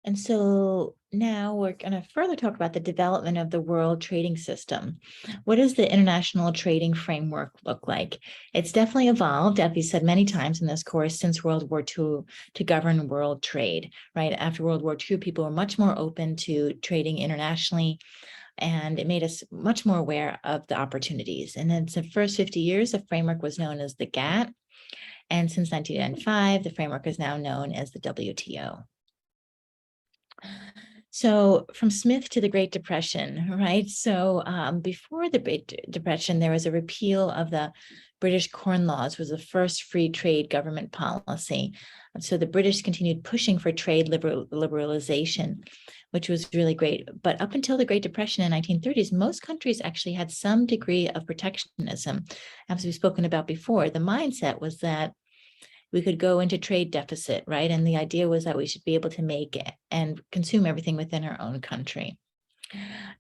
And so now we're going to further talk about the development of the world trading system. What does the international trading framework look like? It's definitely evolved, as we said many times in this course, since World War II to govern world trade, right? After World War II, people were much more open to trading internationally, and it made us much more aware of the opportunities. And then the first 50 years, the framework was known as the GATT. And since 1995, the framework is now known as the WTO. So from Smith to the Great Depression, right? So before the Great Depression, there was a repeal of the British Corn Laws, was the first free trade government policy. So the British continued pushing for trade liberalization, which was really great. But up until the Great Depression in the 1930s, most countries actually had some degree of protectionism. As we've spoken about before, the mindset was that we could go into trade deficit, right? And the idea was that we should be able to make and consume everything within our own country.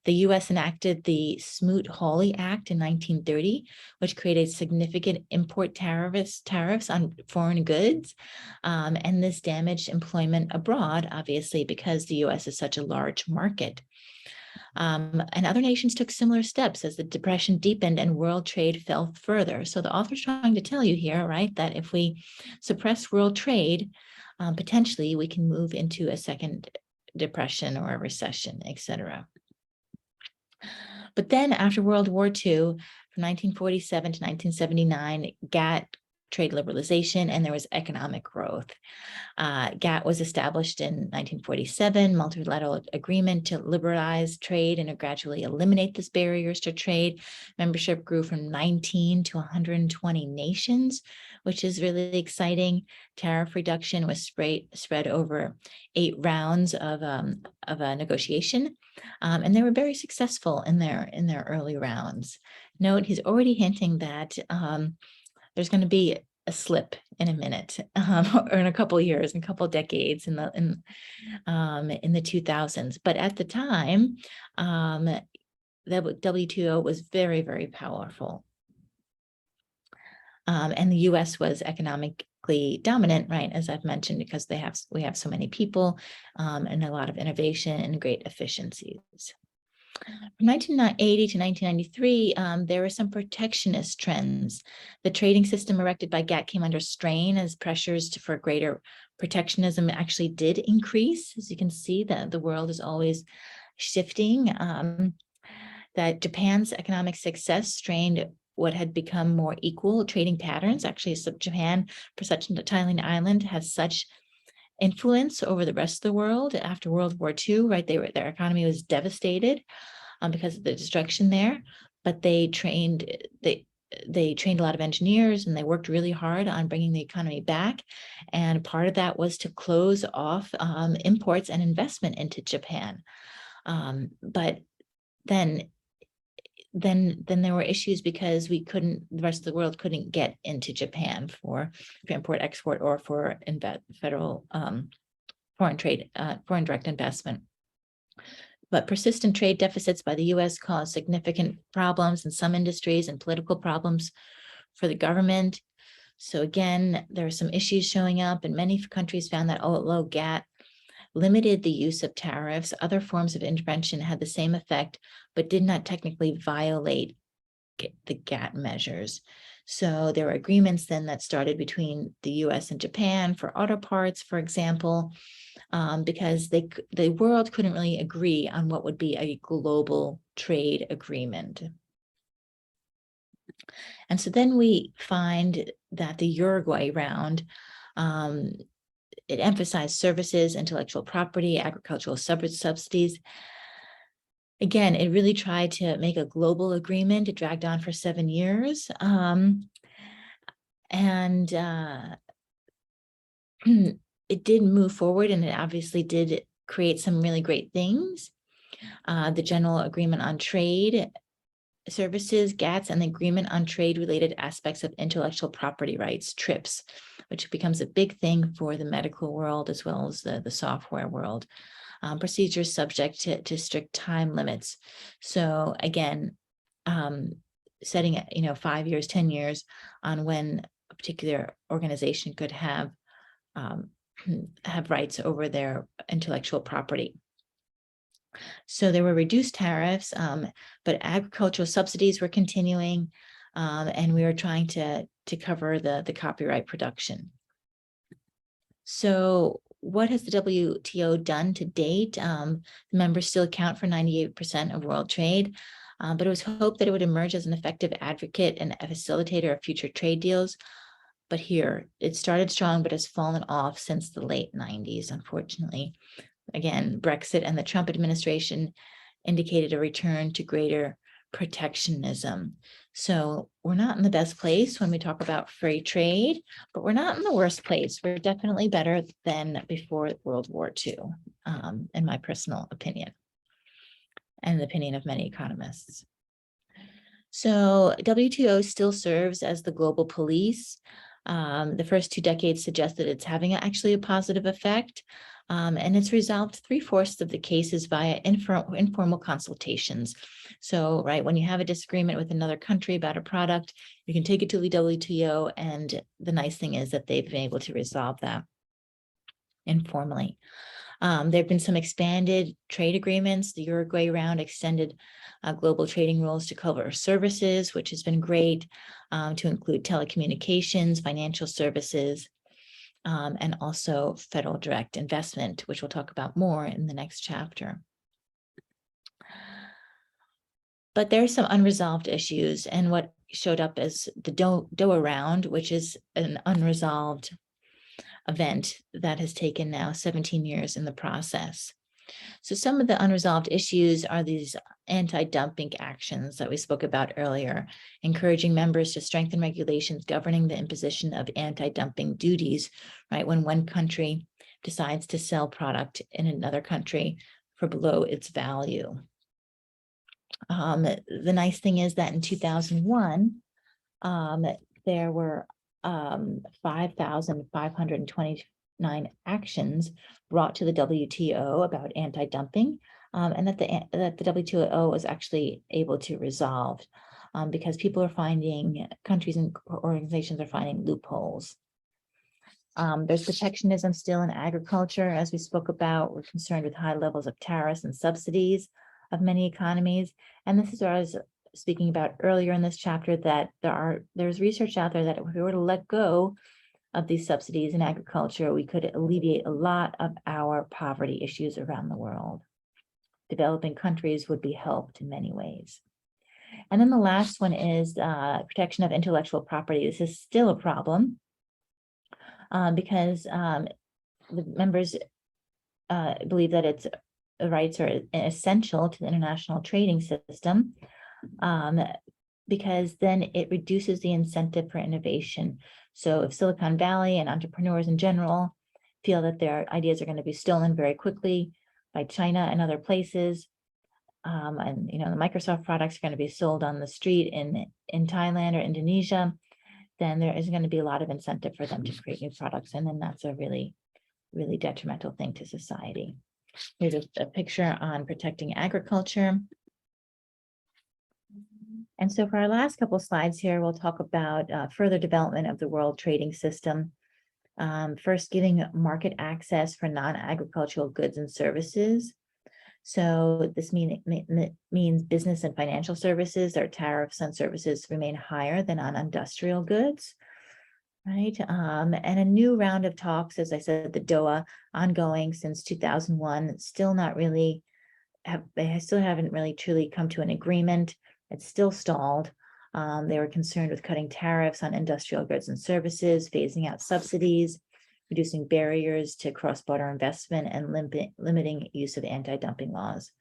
The US enacted the Smoot-Hawley Act in 1930, which created significant import tariffs on foreign goods. And this damaged employment abroad, obviously, because the US is such a large market. And other nations took similar steps as the Depression deepened and world trade fell further. So the author's trying to tell you here, right, that if we suppress world trade, potentially we can move into a second depression or a recession, etc. But then after World War II, from 1947 to 1979, GATT trade liberalization, and there was economic growth. GATT was established in 1947, multilateral agreement to liberalize trade and gradually eliminate these barriers to trade. Membership grew from 19 to 120 nations, which is really exciting. Tariff reduction was spread over 8 rounds of a negotiation, and they were very successful in their early rounds. Note, he's already hinting that there's going to be a slip in a minute, or in a couple of years, in a couple of decades, in the 2000s. But at the time, the WTO was very, very powerful, and the U.S. was economically dominant, right? As I've mentioned, because we have so many people, and a lot of innovation and great efficiencies. From 1980 to 1993, there were some protectionist trends. The trading system erected by GATT came under strain as pressures for greater protectionism actually did increase. As you can see, that the world is always shifting. That Japan's economic success strained what had become more equal trading patterns. Actually, so Japan, for such a tiny island, has such influence over the rest of the world after World War II, right? Their economy was devastated because of the destruction there, but they trained a lot of engineers, and they worked really hard on bringing the economy back. And part of that was to close off imports and investment into Japan. But then there were issues because the rest of the world couldn't get into Japan for import, export, or for federal foreign direct investment. But persistent trade deficits by the U.S. caused significant problems in some industries and political problems for the government. So again, there are some issues showing up, and many countries found that although GATT limited the use of tariffs, other forms of intervention had the same effect, but did not technically violate the GATT measures. So there were agreements then that started between the US and Japan for auto parts, for example, because the world couldn't really agree on what would be a global trade agreement. And so then we find that the Uruguay round, it emphasized services, intellectual property, agricultural subsidies. Again, it really tried to make a global agreement. It dragged on for 7 years. It did move forward, and it obviously did create some really great things. The General Agreement on Trade Services, GATS, and the Agreement on Trade-Related Aspects of Intellectual Property Rights, TRIPS, which becomes a big thing for the medical world as well as the software world. Procedures subject to strict time limits. So again, setting 5 years, 10 years on when a particular organization could have have rights over their intellectual property. So there were reduced tariffs, but agricultural subsidies were continuing, and we were trying to cover the copyright production. So what has the WTO done to date? The members still account for 98% of world trade, but it was hoped that it would emerge as an effective advocate and a facilitator of future trade deals. But here, it started strong, but has fallen off since the late 90s, unfortunately. Again, Brexit and the Trump administration indicated a return to greater protectionism. So we're not in the best place when we talk about free trade, but we're not in the worst place. We're definitely better than before World War II, in my personal opinion, and the opinion of many economists. So WTO still serves as the global police. The first 2 decades suggest that it's having actually a positive effect. And it's resolved 3/4 of the cases via informal consultations. So, right, when you have a disagreement with another country about a product, you can take it to the WTO, and the nice thing is that they've been able to resolve that informally. There have been some expanded trade agreements. The Uruguay round extended global trading rules to cover services, which has been great, to include telecommunications, financial services, and also federal direct investment, which we'll talk about more in the next chapter. But there are some unresolved issues, and what showed up as the Doha round, which is an unresolved event that has taken now 17 years in the process. So some of the unresolved issues are these anti-dumping actions that we spoke about earlier, encouraging members to strengthen regulations governing the imposition of anti-dumping duties, right? When one country decides to sell product in another country for below its value. The nice thing is that in 2001, there were 5,529 actions brought to the WTO about anti-dumping, and that the WTO was actually able to resolve, because people are finding, countries and organizations are finding loopholes. There's protectionism still in agriculture, as we spoke about. We're concerned with high levels of tariffs and subsidies of many economies, and this is what I was speaking about earlier in this chapter, that there's research out there that if we were to let go of these subsidies in agriculture, we could alleviate a lot of our poverty issues around the world. Developing countries would be helped in many ways. And then the last one is protection of intellectual property. This is still a problem, because the members believe that its rights are essential to the international trading system, because then it reduces the incentive for innovation. So if Silicon Valley and entrepreneurs in general feel that their ideas are going to be stolen very quickly by China and other places, and the Microsoft products are going to be sold on the street in Thailand or Indonesia, then there isn't going to be a lot of incentive for them to create new products, and then that's a really, really detrimental thing to society. Here's a picture on protecting agriculture. And so for our last couple of slides here, we'll talk about further development of the world trading system. First, giving market access for non-agricultural goods and services. So this means business and financial services. Their tariffs on services remain higher than on industrial goods, right? And a new round of talks, as I said, the Doha, ongoing since 2001, still not really, they still haven't really truly come to an agreement. It's still stalled. They were concerned with cutting tariffs on industrial goods and services, phasing out subsidies, reducing barriers to cross-border investment, and limiting use of anti-dumping laws.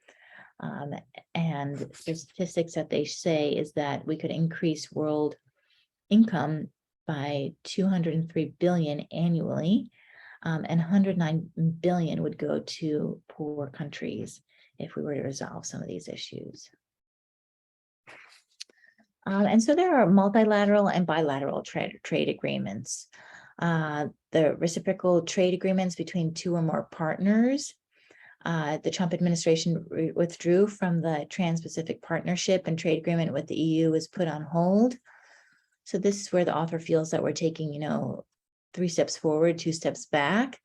And the statistics that they say is that we could increase world income by 203 billion annually, and 109 billion would go to poor countries if we were to resolve some of these issues. And so there are multilateral and bilateral trade agreements. The reciprocal trade agreements between 2 or more partners. The Trump administration withdrew from the Trans-Pacific Partnership, and trade agreement with the EU was put on hold. So this is where the author feels that we're taking, 3 steps forward, 2 steps back.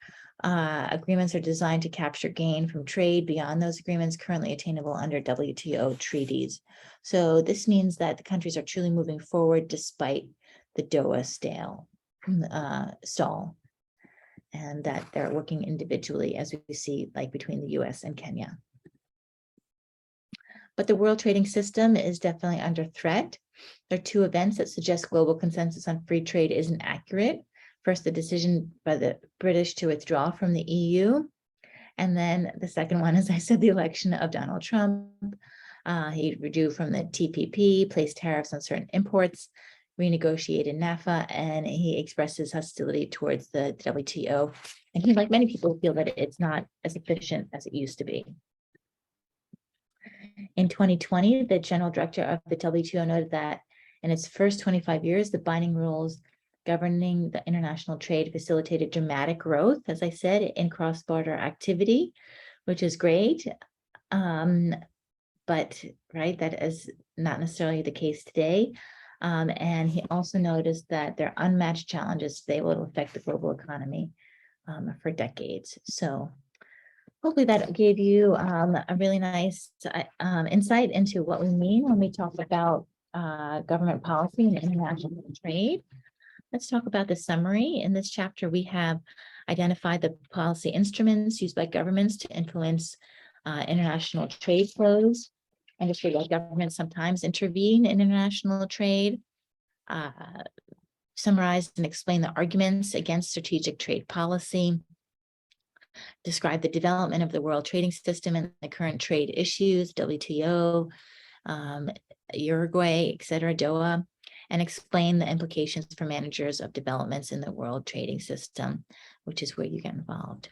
Agreements are designed to capture gain from trade beyond those agreements currently attainable under WTO treaties. So this means that the countries are truly moving forward despite the Doha stall, and that they're working individually, as we see, like between the US and Kenya. But the world trading system is definitely under threat. There are two events that suggest global consensus on free trade isn't accurate. First, the decision by the British to withdraw from the EU. And then the second one, as I said, the election of Donald Trump. He withdrew from the TPP, placed tariffs on certain imports, renegotiated NAFTA, and he expressed his hostility towards the WTO. And he, like many people, feel that it's not as efficient as it used to be. In 2020, the general director of the WTO noted that in its first 25 years, the binding rules governing the international trade facilitated dramatic growth, as I said, in cross-border activity, which is great. But right, that is not necessarily the case today. And he also noticed that there are unmatched challenges today will affect the global economy for decades. So hopefully that gave you a really nice insight into what we mean when we talk about government policy and international trade. Let's talk about the summary. In this chapter, we have identified the policy instruments used by governments to influence international trade flows. Industry like governments sometimes intervene in international trade. Summarize and explain the arguments against strategic trade policy. Describe the development of the world trading system and the current trade issues, WTO, Uruguay, etc., Doha, and explain the implications for managers of developments in the world trading system, which is where you get involved.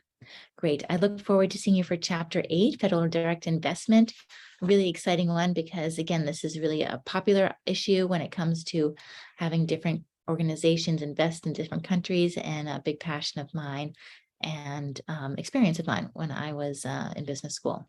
Great. I look forward to seeing you for Chapter 8, Federal Direct Investment. A really exciting one because, again, this is really a popular issue when it comes to having different organizations invest in different countries, and a big passion of mine and experience of mine when I was in business school.